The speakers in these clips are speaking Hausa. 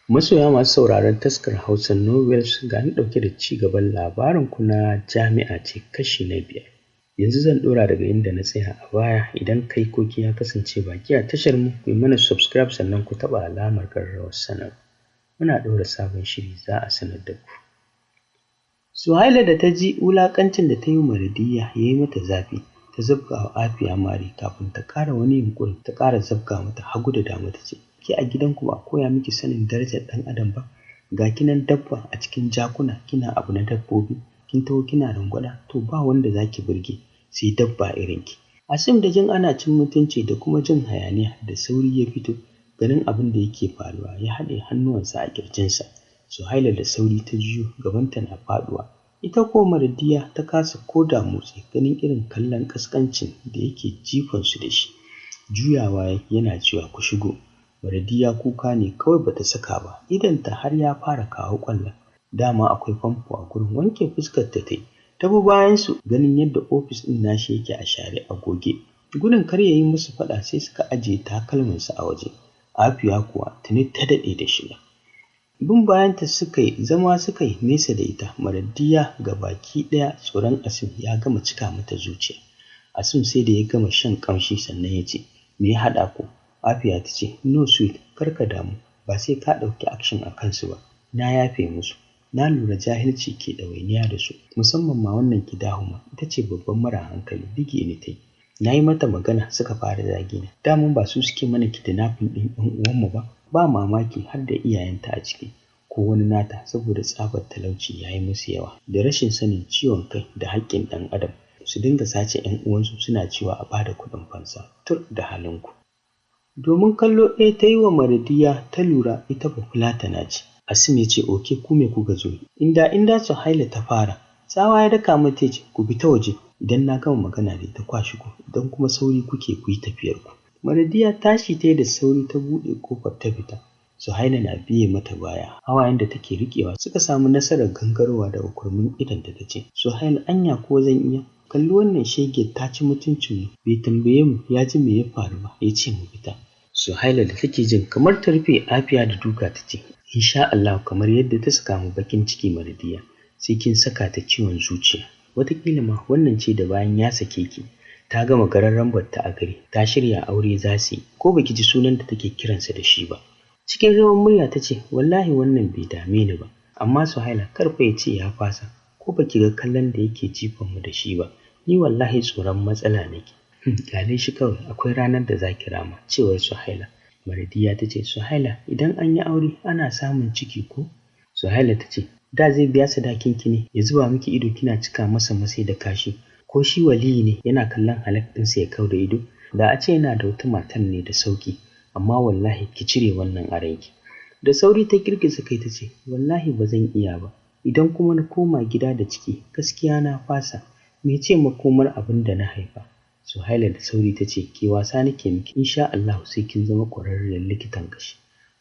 Masoya masu sauraron taskar Hausa Novels ga ni ɗauke da ci gaban labarin ku na Jami'a ce kashi na 5. Yanzu zan ɗora daga inda na tsaya a baya. Idan kai ko ki ya kasance baki a tashar mu, ku yi mana subscribe sannan ku taɓa alamar ƙararrawar sanarwa. Muna ɗora sabon shiri za a sanar da ku. Suhaila da ta ji wulaƙancin da ta yi wa Radiyya ya yi mata zafi, ta zabga wa Afiya mari kafin ta ƙara wani yunƙuri ta ƙara zabga mata hagu da dama ta ce, ke a gidanku ba a koya miki sanin darajar ɗan adam ba, ga kinan dabba a cikin jakuna kina abu na dabbobi, kin taho kina rangwada, to ba wanda za ki burge sai dabba irin ki. Asim da jin ana cin mutunci da kuma jin hayaniya da sauri ya fito, ganin abin da yake faruwa ya haɗe hannuwansa a ƙirjinsa. Suhaila da sauri ta juyo gabanta na faɗuwa. Ita ko Mardiya ta kasa ko da motsi ganin irin kallon ƙasƙancin da yake jifansu da shi. Juyawa yana cewa ku shigo. Mardiya kuka ne kawai bata saka ba, idonta har ya fara kawo ƙwallon. Dama akwai famfo a gurin, wanke fuskar ta yi. Ta bi bayan su ganin yadda ofis ɗin nashi yake a share a goge. Gudun kar ya yi musu faɗa sai suka ajiye takalmansu a waje. Afiya kuwa tuni ta daɗe da shiga. Bin bayanta suka yi, zama suka yi nesa da ita. Mardiya ga baki ɗaya tsoron Asim ya gama cika mata zuciya. Asim sai da ya gama shan ƙamshi sannan ya ce, me ya haɗa ku? Afiya ta ce, no sweet, kar ka damu, ba sai ka ɗauki action a kansu ba, na yafe musu. Na lura jahilci ke ɗawainiya da su, musamman ma wannan Kidahuma, ita ce babban mara hankali, bige ni ta yi. Na yi mata magana suka fara zagina. Daman ba su suke mana kidnapping ɗin ɗan uwanmu ba, ba mamaki har da iyayenta a ciki, ko wani nata, saboda tsabar talauci ya yi musu yawa, da rashin sanin ciwon kai da haƙƙin ɗan adam. Su dinga sace 'yan uwansu suna cewa a bada kuɗin fansa, tur da halinku. Domin kallo ɗaya ta yi wa Mardiya ta lura ita Bafulatana ce. Asim ya ce, oke ku me kuka zo? Inda Suhaila ta fara. Tsawa ya daka mata ya ce, ku bi ta waje, idan na gama magana da ita kwa shigo, idan kuma sauri kuke ku yi tafiyarku. Mardiya tashi ta yi da sauri ta buɗe ƙofar ta fita. Suhaila na biye mata baya. Hawayen da take riƙewa suka samu nasarar gangarowa daga kurmin idonta ta ce, Suhaila anya ko zan iya? Kalli wannan shege ta ci mutuncinmu, bai tambaye mu ya ji me ya faru ba, ya ce mu fita. Suhaila da take jin kamar ta rufe Afiya da duka ta ce, insha Allah kamar yadda ta saka mu bakin ciki Mardiya, sai kin saka ta ciwon zuciya. Wataƙila ma wannan ce da bayan ya sake ki, ta gama gararren batta a gari, ta shirya aure za su yi, ko baki ji sunan da take kiransa da shi ba. Cikin rawan murya ta ce, wallahi wannan bai dame ni ba, amma Suhaila kar fa ya ce ya fasa, ko baki ga kallon da yake jifan mu da shi ba, ni wallahi tsoron matsala nake. Kyale shi kawai, akwai ranar da za ki rama, cewar Suhaila. Mardiya ta ce, Suhaila idan an yi aure ana samun ciki ko? Suhaila ta ce, da zai biya sadakin ki ne ya zuba miki ido kina cika masa masai da kashi, ko shi waliyi ne yana kallon halak ɗinsa ya kau da ido? Da a ce yana da wata matan ne da sauki, amma wallahi ki cire wannan a ranki. Da sauri ta girgiza kai ta ce, wallahi ba zan iya ba, idan kuma na koma gida da ciki gaskiya na fasa, me ce makomar abin da na haifa? Suhaila da sauri ta ce, ke wasa nake miki, insha Allah sai kin zama ƙwararriyar likitan ƙashi.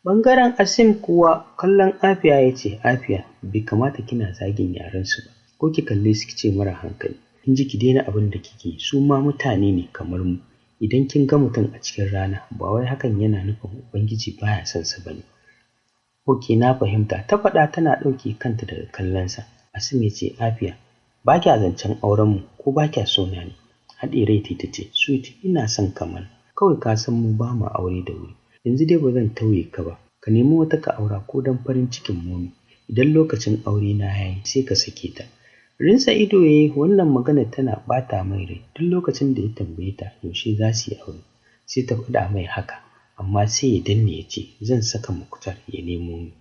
Bangaren Asim kuwa kallon Afiya ya ce, Afiya bai kamata kina zagin yaran su ba, ko ki kalle su ki ce mara hankali. Kin ji ki daina abin da kike, su ma mutane ne kamar mu. Idan kin ga mutum a cikin rana, ba wai hakan yana nufin Ubangiji baya son sa bane. Ok, na fahimta, ta faɗa tana ɗauke kanta daga kallonsa. Asim ya ce, Afiya, ba kya zancen aurenmu ko ba kya sona ne? Haɗe rai ta ce, sweet ina son Kamal, kawai ka san mu ba mu aure da wuri. Yanzu dai ba zan tauye ka ba, ka nemi wata ka aura ko don farin cikin momi. Idan lokacin aure na yayi sai ka sake ta. Rinsa ido yayi, wannan magana tana ɓata mai rai. Duk lokacin da ya tambaye ta yaushe za su yi aure, sai ta faɗa mai haka, amma sai ya danne ya ce, zan saka Muktar ya nemo ni.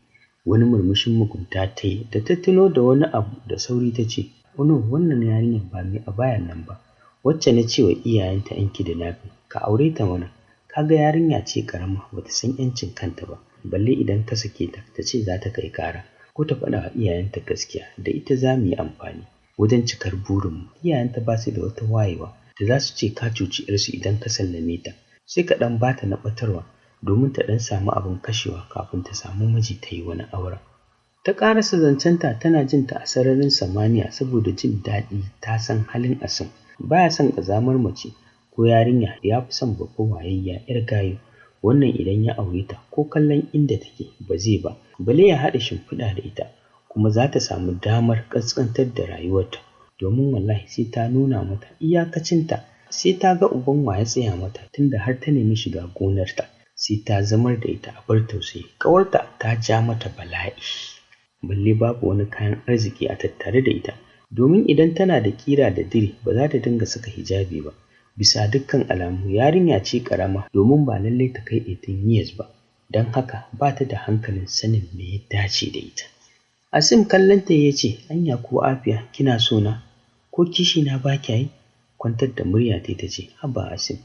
Wani murmushin mugunta ta yi da ta tuno da wani abu da sauri ta ce, wannan yarinyar ba mai a bayan nan ba, wacce na ce wa iyayenta yanki da nafi, ka aure ta mana. Kaga yarinya ce karama bata san yancin kanta ba, balle idan ka sake ta ta ce za ta kai kara ko ta faɗa wa iyayenta gaskiya, da ita za mu yi amfani wajen cikar burinmu. Iyayenta ba su da wata wayewa da za su ce ka cuci yarsu idan ka sallame ta, sai ka ɗan bata na ɓatarwa domin ta ɗan samu abin kashewa kafin ta samu miji ta yi wani auren. Ta ƙarasa zancenta tana jin ta a sararin samaniya saboda jin daɗi. Ta san halin Asim, baya son ƙazamar mace ko yarinya, ya fi son babba wayayya 'yar gayu. Wannan idan ya aure ta ko kallon inda take ba zai ba, bale ya haɗa shimfiɗa da ita, kuma za ta samu damar ƙasƙantar da rayuwarta, domin wallahi sai ta nuna mata iyakacinta, sai ta ga uban wa ya tsaya mata tunda har ta nemi shiga gonarta, sai ta zamar da ita abar tausayi. Ƙawarta ta ja mata bala'i, balle babu wani kayan arziki a tattare da ita, domin idan tana da ƙira da diri ba za ta dinga saka hijabi ba. Bisa dukkan alamu yarinya ce ƙarama, domin ba lallai ta kai 18 years ba, don haka ba ta da hankalin sanin me ya dace da ita. Asim kallonta ya ce, anya ko Afiya kina so na, ko kishi na ba kya yi? Kwantar da murya ta ce, haba Asim,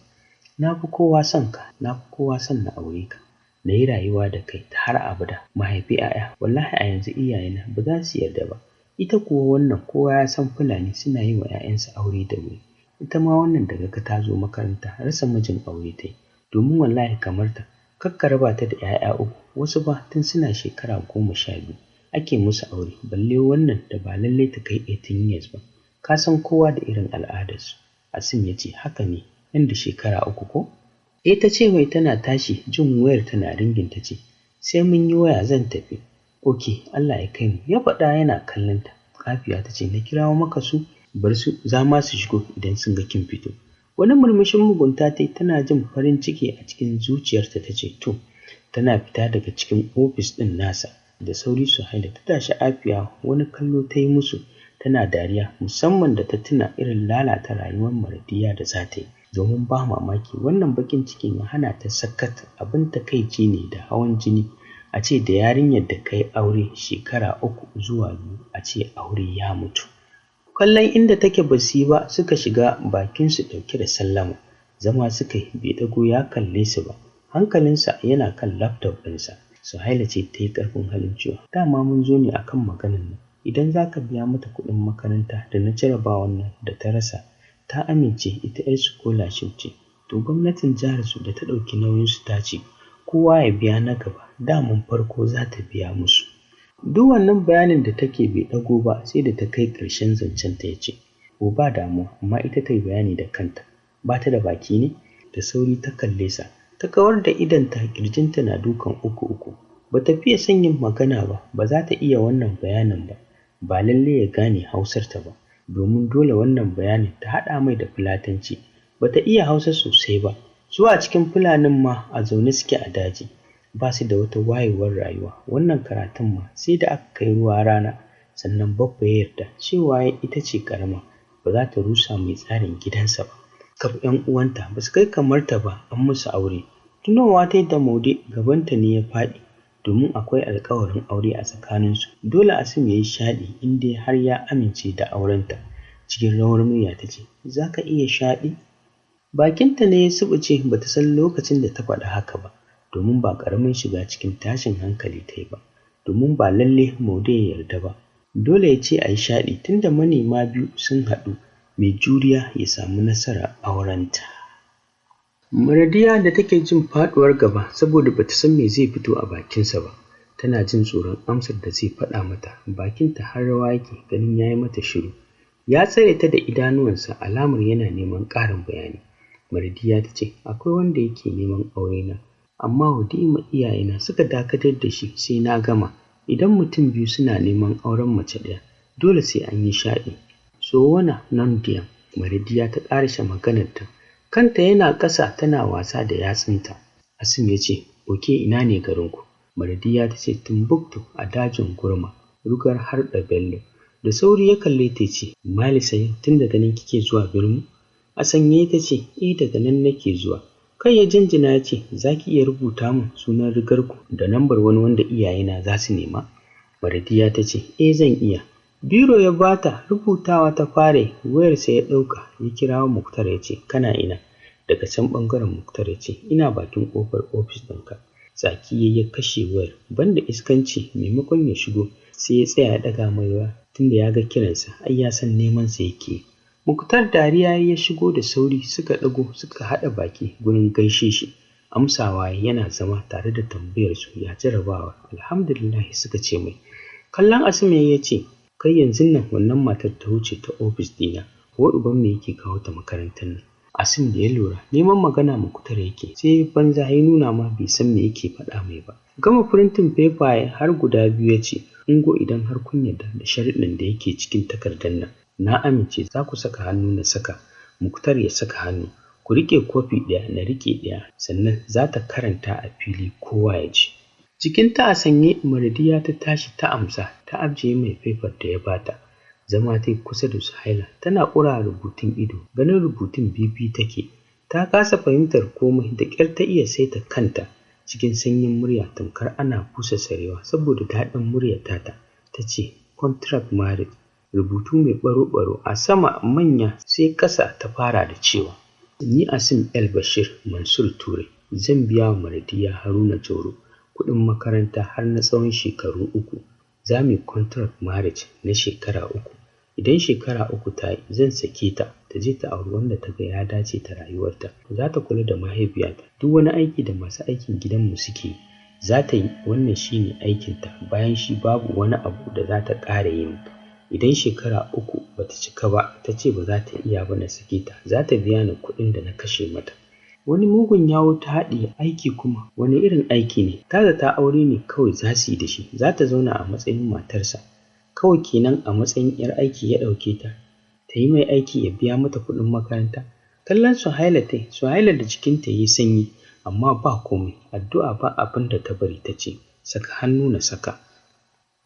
na fi kowa son ka, na fi kowa son na aure ka, na yi rayuwa da kai ta har abada, mahaifi 'ya'ya. Wallahi a yanzu iyayena ba za su yarda ba. Ita kuwa wannan kowa ya san Fulani suna yi wa 'ya'yansu aure da wuri. Ita ma wannan daga ka ta zo makaranta rasa mijin aure ta yi, domin wallahi kamar ta kakka raba ta da 'ya'ya 3, wasu ba tun suna shekara 12 ake musu aure, balle wannan da ba lallai ta kai 18 years ba. Ka san kowa da irin al'adarsu. Asim ya ce, haka ne, nan da shekara 3 ko? Ta ce mai tana tashi jin wayar tana ringin ta ce, sai mun yi waya zan tafi. Ok, Allah ya kai mu, ya faɗa yana kallon ta. Afiya ta ce, na kirawo maka su? Bar su, za ma su shigo idan sun ga kin fito. Wani murmushin mugunta ta yi, tana jin farin ciki a cikin zuciyarta ta ce, to, tana fita daga cikin ofis ɗin nasa. Da sauri Suhaila ta tashi Afiya wani kallo ta yi musu, tana dariya, musamman da ta tuna irin lalata rayuwar Mardiya da za ta yi. Domin ba mamaki wannan bakin cikin ya hana ta sakat. Abin takaici ne da hawan jini a ce da yarinyar da kai aure shekara 3 zuwa 2 a ce aure ya mutu. Kallon inda take basi ba suka shiga, bakinsu ɗauke da sallama. Zama suka yi, bai dago ya kalle su ba, hankalinsa yana kan laptop ɗinsa. Suhaila ce ta yi ƙarfin halin cewa, dama mun zo ne akan maganar nan. Idan za ka biya mata kuɗin makaranta da na jarabawar nan da ta rasa, ta amince ita 'yar scholarship ce, to gwamnatin jihar su da ta ɗauki nauyinsu ta ce kowa ya biya na gaba, daman farko za ta biya musu. Duk wannan bayanin da take bai ɗago ba, sai da ta kai ƙarshen zancen ta ya ce, ko ba damuwa, amma ita ta yi bayani da kanta, ba ta da baki ne? Da sauri ta kalle sa, ta kawar da idonta, ƙirjinta na dukan 3-3. Ba ta fiye son yin magana ba, ba za ta iya wannan bayanin ba, ba lalle ya gane Hausarta ba, domin dole wannan bayanin ta haɗa mai da Fulatanci. Ba ta iya Hausa sosai ba, su a cikin Fulanin ma a zaune suke a daji, ba su da wata wayewar rayuwa. Wannan karatun ma sai da aka kai ruwa rana, sannan Baffa ya yarda cewa ita ce ƙarama, ba za ta rusa mai tsarin gidansa ba. Kaf 'yan uwanta ba su kai kamar ta ba, an musu aure. Tunowa ta da Maude, gabanta ne ya faɗi, domin akwai alƙawarin aure a tsakaninsu. Dole Asim ya yi shaɗi in dai har ya amince da aurenta. Cikin rawar murya ta ce, za ka iya shaɗi? Bakinta ne ya suɓuce, ba ta san lokacin da ta faɗa haka ba, domin ba ƙaramin shiga cikin tashin hankali ta yi ba, domin ba lalle Maude ya yarda ba. Dole ya ce a yi shaɗi tunda manema biyu sun haɗu, mai juriya ya samu nasara a aurenta. Mardiya da take jin faɗuwar gaba saboda bata san me zai fito a bakinsa ba, tana jin tsoron amsar da zai faɗa mata. Bakinta har rawa yake ganin ya yi mata shiru. Ya tsare ta da idanuwansa, alamar yana neman ƙarin bayani. Mardiya ta ce, akwai wanda yake neman aurena, amma Hudima iyayena suka dakatar da shi sai na gama. Idan mutum biyu suna neman auren mace ɗaya, dole sai an yi shaɗi. So wana nan diyan. Mardiya ta ƙarshe maganarta, kanta yana ƙasa tana wasa da yatsunta. Asim ya ce, oke, ina ne garinku? Mardiya ta ce, Timbuktu a dajin Gurma, rugar Harɗa Bello. Da sauri ya kalle ta ce, Malisa, tun daga nan kike zuwa birni? A sanye ta ce, daga nan nake zuwa. Kai ya jinjina ya ce, za ki iya rubuta min sunan rigarku da lambar wani wanda iyayena za su nema? Mardiya ta ce, zan iya. Biro ya bata, rubutawa ta fare. Wayarsa ya ɗauka, ya kirawo Muktar ya ce, kana ina? Daga can ɓangaren Muktar ya ce, ina bakin ƙofar ofis ɗinka. Tsaki ya kashe wayar, banda iskanci, maimakon ya shigo sai ya tsaya ya ɗaga mai waya, tunda ya ga kiransa, ai ya san neman sa yake. Muktar dariya ya shigo da sauri, suka ɗago suka haɗa baki gurin gaishe shi. Amsawa yana zama tare da tambayar su ya jarabawa. Alhamdulillah suka ce mai. Kallon Asim ya ce, kai yanzu nan wannan matar ta wuce ta ofis ɗina, ko uban me yake kawo ta makarantar nan? Asim da ya lura neman magana Muktar yake, sai banza ya nuna ma bai san me yake faɗa mai ba. Gama printing paper har guda 2 ya ce, Ungo idan har kun yarda da sharuɗin da yake cikin takardar nan, na amince za ku saka hannu na saka, Muktar ya saka hannu, ku riƙe kofi ɗaya na riƙe ɗaya, sannan za ta karanta a fili kowa ya ji. Jikinta a sanye Mardiya ta tashi ta amsa ta ajiye mai paper da ya bata. Zama ta kusa da Suhaila tana ƙura rubutun ido, ganin rubutun bibi take. Ta kasa fahimtar komai, da ƙyar ta iya saita kanta cikin sanyin murya tamkar ana busa sarewa saboda daɗin muryar tata. Ta ce, contract marriage, rubutu mai ɓaro-ɓaro a sama manya sai ƙasa ta fara da cewa, ni Asim El Bashir Mansur Ture zan biya wa Mardiya Haruna Jauro kuɗin makaranta har na tsawon shekaru 3. Za mu yi contract marriage na shekara 3. Idan shekara 3 ta yi zan sake ta, ta je ta auri wanda ta ga ya dace ta rayuwarta. Za ta kula da mahaifiyata, duk wani aiki da masu aikin gidanmu suke yi za ta yi, wannan shi ne aikinta, bayan shi babu wani abu da za ta ƙara yin. Idan shekara 3 ba ta cika ba ta ce ba za ta iya ba na sake ta, za ta biya ni kuɗin da na kashe mata. Wani mugun yawo ta haɗiye, aiki kuma wani irin aiki ne? Ta zata aure ne kawai za su yi da shi, za ta zauna a matsayin matarsa kawai kenan, a matsayin 'yar aiki ya ɗauke ta, ta yi mai aiki ya biya mata kuɗin makaranta. Kallon Suhaila ta yi, Suhaila da jikinta ya yi sanyi, amma ba komai, addu'a ba abin da ta bari, ta ce, saka hannu na saka.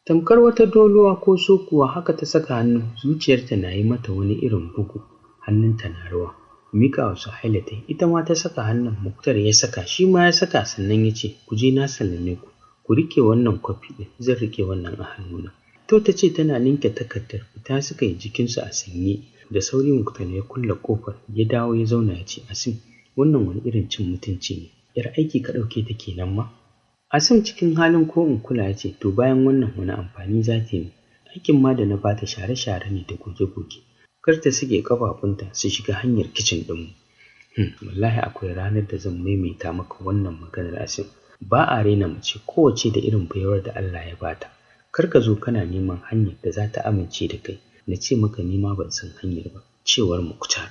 Tamkar wata doluwa ko sokuwa haka ta saka hannu, zuciyarta na yi mata wani irin bugu, hannunta na rawa. Mika wa Suhaila ta yi, ita ma ta saka hannun. Muktar ya saka, shi ma ya saka, sannan ya ce, ku je na sallame ku, ku riƙe wannan kwafi ɗin, zan riƙe wannan a hannuna. To ta ce tana ninke takardar, fita suka yi, jikinsu a sanye. Da sauri Muktar ya kulle ƙofar, ya dawo ya zauna ya ce, Asim, wannan wani irin cin mutunci ne, 'yar aiki ka ɗauke ta kenan ma? Asim cikin halin ko in kula ya ce, to bayan wannan wani amfani za ta yi? Aikin ma da na ba ta share-share ne da goge-goge. Kar ta sake ƙafafunta su shiga hanyar kicin ɗinmu. Wallahi akwai ranar da zan maimaita maka wannan maganar Asim. Ba a raina mace, kowace da irin baiwar da Allah ya bata. Kar ka zo kana neman hanyar da za ta amince da kai, na ce maka ni ma ban san hanyar ba, cewar Muktar.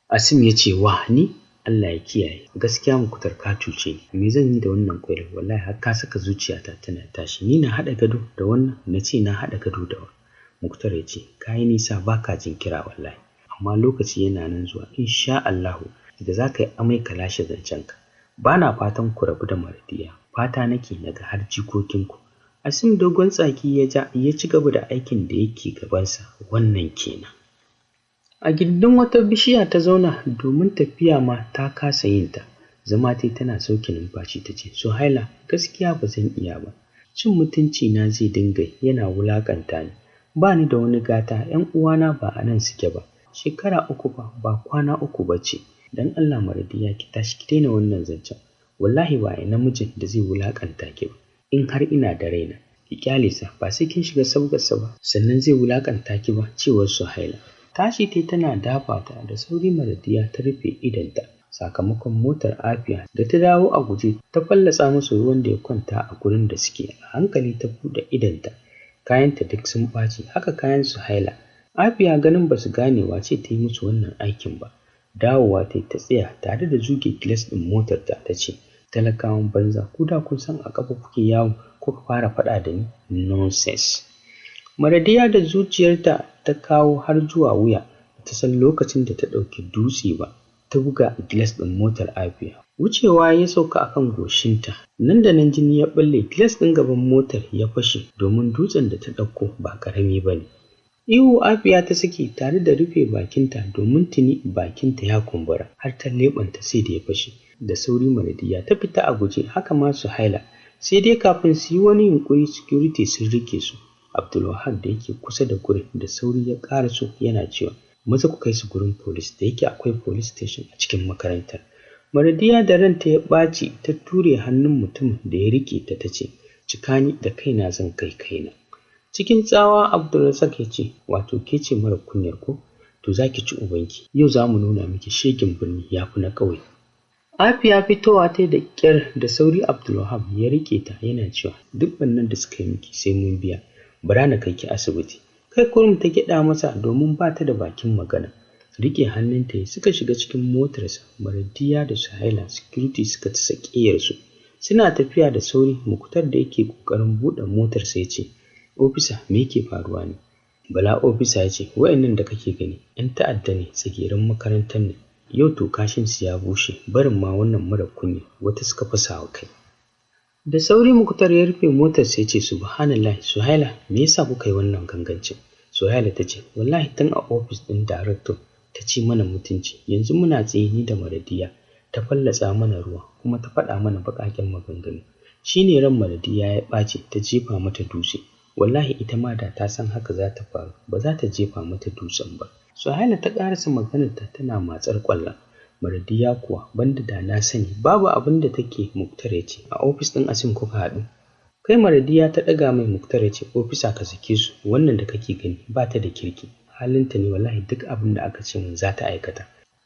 Asim ya ce, wa ni? Allah ya kiyaye, gaskiya Muktar ka cuce ni, me zan yi da wannan ƙwailar? Wallahi har ka saka zuciyata tana tashi. Ni na haɗa gado da wannan? Na ce na haɗa gado da wannan. Muktar ya ce, ka yi nisa ba ka jin kira wallahi, amma lokaci yana nan zuwa insha Allahu da za ka yi amai ka lashe zancenka. Ba na fatan ku rabu da Mardiya, fata nake naga har jikokinku. Asim dogon tsaki ya ja, ya ci gaba da aikin da yake gabansa. Wannan kenan. A gindin wata bishiya ta zauna, domin tafiya ma ta kasa yin ta. Zama tai tana sauke numfashi ta ce, Suhaila, gaskiya ba zan iya ba. Cin mutunci na zai dinga yana wulaƙanta ni. Ba ni da wani gata, 'yan uwana ba a nan suke ba. Shekara 3 ba kwana 3 ba ce. Dan Allah Mardiya ki tashi ki daina wannan zancen. Wallahi ba ai namijin da zai wulaƙanta ki ba. In har ina da raina, ki kyale sa, ba sai kin shiga sabgarsa ba, sannan zai wulaƙanta ki ba, cewar Suhaila. Tashi tai tana dafa ta, da sauri Mardiya ta rufe idonta sakamakon motar Afiya da ta dawo a guje ta fallasa musu ruwan da ya kwanta a gurin da suke. A hankali ta buɗe idonta, kayanta duk sun ɓaci, haka kayan Suhaila. Afiya ganin ba su gane wace ta yi musu wannan aikin ba, dawowa ta tsaya tare da zuge gilas ɗin motarta ta ce, talakawan banza, ku da kun san a ƙafa kuke yawo kuka fara faɗa da ni? Nonsense. Mardiya da zuciyarta ta kawo har zuwa wuya, ta san lokacin da ta ɗauki dutse ba, ta buga gilas ɗin motar Afiya. Wucewa ya sauka a kan goshinta, nan da nan jini ya ɓalle, gilas ɗin gaban motar ya fashe domin dutsen da ta ɗauko ba ƙarami ba ne. Ihu Afiya ta saki tare da rufe bakinta domin tuni bakinta ya kumbura har ta leɓanta sai da ya fashe. Da sauri Mardiya ta fita a guje, haka ma Suhaila, sai dai kafin su yi wani yunƙuri security sun rike su. Abdulwahab da yake kusa da gurin da sauri ya ƙaraso yana cewa, maza ku kai su gurin police, da yake akwai police station a cikin makarantar. Mardiya da ranta ya ɓaci ta ture hannun mutumin da ya rike ta, ta ce, cika ni da kaina zan kai kaina. Cikin tsawa Abdulrazak ya ce, wato ke ce mara kunyar ko? To za ki ci ubanki, yau za mu nuna miki shegin birni ya fi na ƙauye. Afiya fitowa ta da ƙyar, da sauri Abdulwahab ya rike ta yana cewa, duk wannan da suka yi miki sai mun biya, bara na kai ki asibiti. Kai kurum ta gyaɗa masa domin ba ta da bakin magana. Rike hannunta suka shiga cikin motarsa. Maradiya da Suhaila security suka ta sakiyarsu. Suna tafiya da sauri. Muktar da yake ƙoƙarin buɗe motarsa ya ce, ofisa me yake faruwa ne? Bala ofisa ya ce, wa'annan da kake gani 'yan ta'adda ne, tsagerin makarantar ne. Yau to kashinsu ya bushe, barin ma wannan mara kunya wata suka fasa wa kai. Da sauri Muktar ya rufe motarsa ya ce, subhanallah Suhaila me yasa kuka yi wannan gangancin? Suhaila ta ce, wallahi tun a ofis ɗin director ta ci mana mutunci, yanzu muna tsaye ni da Maradiya ta fallatsa mana ruwa kuma ta faɗa mana baƙaƙen maganganu. Shi ne ran Maradiya ya ɓaci ta jefa mata dutse. Wallahi ita ma da ta san haka za ta faru ba za ta jefa mata dutsen ba. Suhaila ta ƙarasa maganarta tana matsar ƙwallon. Maradiya kuwa banda da na sani babu abin da take. Muktar ya ce, a ofis ɗin Asim kuka haɗu? Kai Maradiya ta ɗaga mai. Muktar ya ce, ofisa ka sake su, wannan da kake gani ba ta da kirki. Halinta ne wallahi duk abin da aka ce min za ta aikata.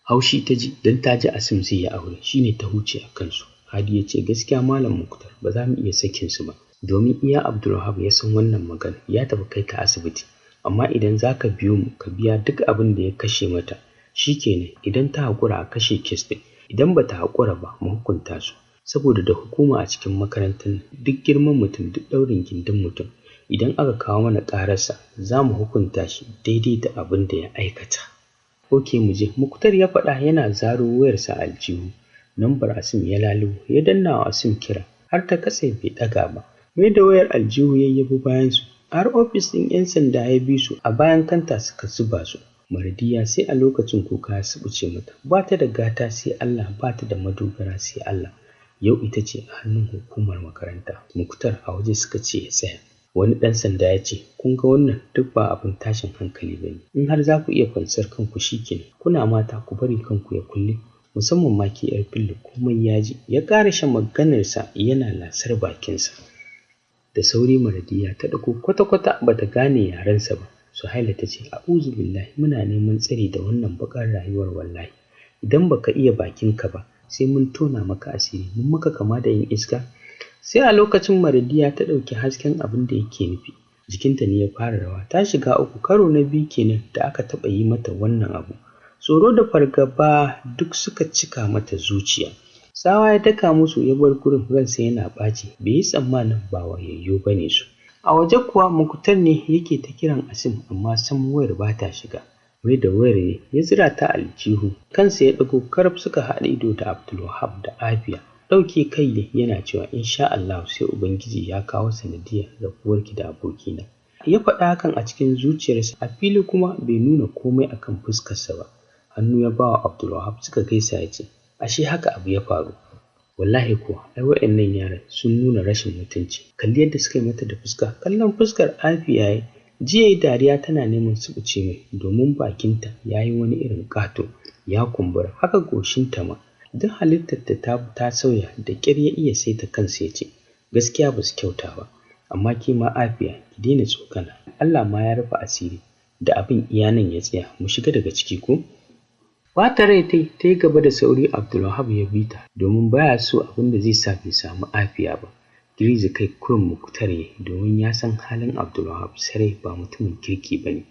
Haushi ta ji don ta ji Asim zai yi aure, shine ta huce a kansu. Hadi ya ce, gaskiya Malam Muktar ba za mu iya sakin su ba, domin iya Abdulwahab ya san wannan magana ya tafi kai ta asibiti. Amma idan za ka biyo mu ka biya duk abin da ya kashe mata, shi kenan. Idan ta haƙura a kashe kes ɗin, idan ba ta haƙura ba mu hukunta su. Saboda da hukuma a cikin makarantar nan, duk girman mutum duk ɗaurin gindin mutum, idan aka kawo mana ƙararsa za mu hukunta shi daidai da abin da ya aikata. Ok mu je, Muktar ya faɗa yana zaro wayarsa a aljihu. Lambar Asim ya lalubo ya danna wa Asim kira har ta katse bai ɗaga ba. Mai da wayar aljihu ya bi bayan su har ofis ɗin 'yan sanda ya bi su a bayan kanta suka zuba su. Maradiya sai a lokacin kuka ya subuce mata. Ba ta da gata sai Allah, ba ta da madogara sai Allah. Yau ita ce a hannun hukumar makaranta. Muktar a waje suka ce ya tsaya. Wani ɗan sanda ya ce, kun ga wannan duk ba abin tashin hankali ba ne. In har za ku iya kwanciyar kanku shi kenan, kuna mata ku bari kanku ya kulle, musamman ma ke 'yar fillo komai ya ji. Ya ƙara shan maganarsa yana lasar bakinsa. Da sauri Maradiya ta ɗago kwata-kwata ba ta gane yarensa ba. Suhaila ta ce, a'udhu billahi, muna neman tsari da wannan baƙar rayuwar wallahi. Idan baka iya bakinka ba sai mun tona maka asiri, mun maka kama da yin iska. Sai a lokacin Maradiya ta ɗauki hasken abin da yake nufi. Jikinta ne ya fara rawa. Ta shiga uku, karo na biyu kenan da aka taɓa yi mata wannan abu. Tsoro da fargaba duk suka cika mata zuciya. Tsawa ya daka musu ya bar gurin, ransa yana ɓaci. Bai yi tsammanin ba wayayyo ba ne su. A waje kuwa Muktar ne yake ta kiran Asim amma sam wayar ba ta shiga. Mai da wayar ne ya zira ta aljihu. Kansa ya ɗago karab suka haɗa ido da Abdulwahab da Afiya. Ɗauke kai ne yana cewa insha Allah sai Ubangiji ya kawo sanadiyar rabuwarki da abokina. Ya faɗa hakan a cikin zuciyarsa, a fili kuma bai nuna komai akan fuskarsa ba. Hannu ya ba wa Abdulwahab suka gaisa ya ce, ashe haka abu ya faru. Wallahi kuwa ai wa'annan yaran sun nuna rashin mutunci. Kalli yadda suka yi mata da fuska. Kallon fuskar Afiya yayi. Jiya dariya tana neman subuce mai domin bakinta ya yi wani irin ƙato ya kumbura, haka goshinta ma. Duk halittarta ta sauya. Da ƙyar ya iya saita kansa ya ce, gaskiya ba su kyauta ba, amma ke ma Afiya ki daina tsokana. Allah ma ya rufe asiri da abin iya nan ya tsaya, mu shiga daga ciki ko? Bata rai ta yi gaba da sauri. Abdulwahab ya bi ta domin baya so abin da zai sa bai samu Afiya ba. Girgiza kai kurum Muktar ya domin ya san halin Abdulwahab sarai ba mutumin kirki ba ne.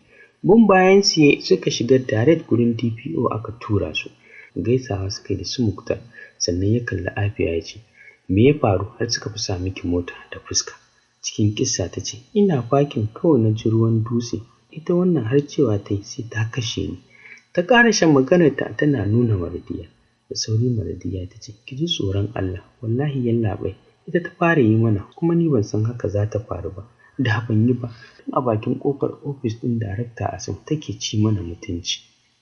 Bin bayan su suka shiga direct gurin DPO aka tura su. Gaisawa suka yi da su Muktar, sannan ya kalli Afiya ya ce, me ya faru har suka fasa miki mota da fuska? Cikin kissa ta ce, ina fakin kawai na ji ruwan dutse, ita wannan har cewa ta yi sai ta kashe ni. Ta ƙara shan maganarta tana nuna Maradiya. Da sauri Maradiya ta ce, ki ji tsoron Allah, wallahi yallaɓai ita ta fara yi mana, kuma ni ban san haka za ta faru ba. Da ban yi ba, tun a bakin ƙofar ofis ɗin darakta Asim take ci mana mutunci.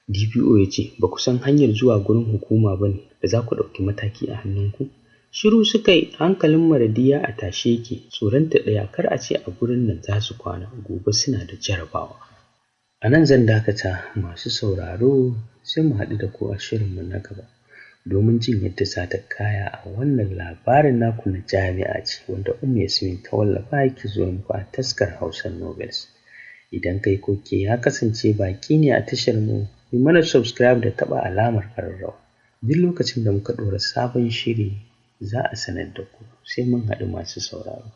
DPO ya ce, ba ku san hanyar zuwa gurin hukuma ba ne da za ku ɗauki mataki a hannunku? Shiru suka yi. Hankalin Maradiya a tashe yake. Tsoronta ɗaya kar a ce a gurin nan za su kwana, gobe suna da jarabawa. A nan zan dakata masu sauraro, sai mu haɗu da ku a shirinmu na gaba domin jin yadda za ta kaya a wannan labarin naku na jami'a ce wanda Yasmin ta wallafa yake zuwa muku a taskar Hausa Novels. Idan kai ko ke ya kasance baki ne a tashar mu, yi mana subscribe da taɓa alamar ƙararrawa. Duk lokacin da muka ɗora sabon shiri za a sanar da ku. Sai mun haɗu masu sauraro.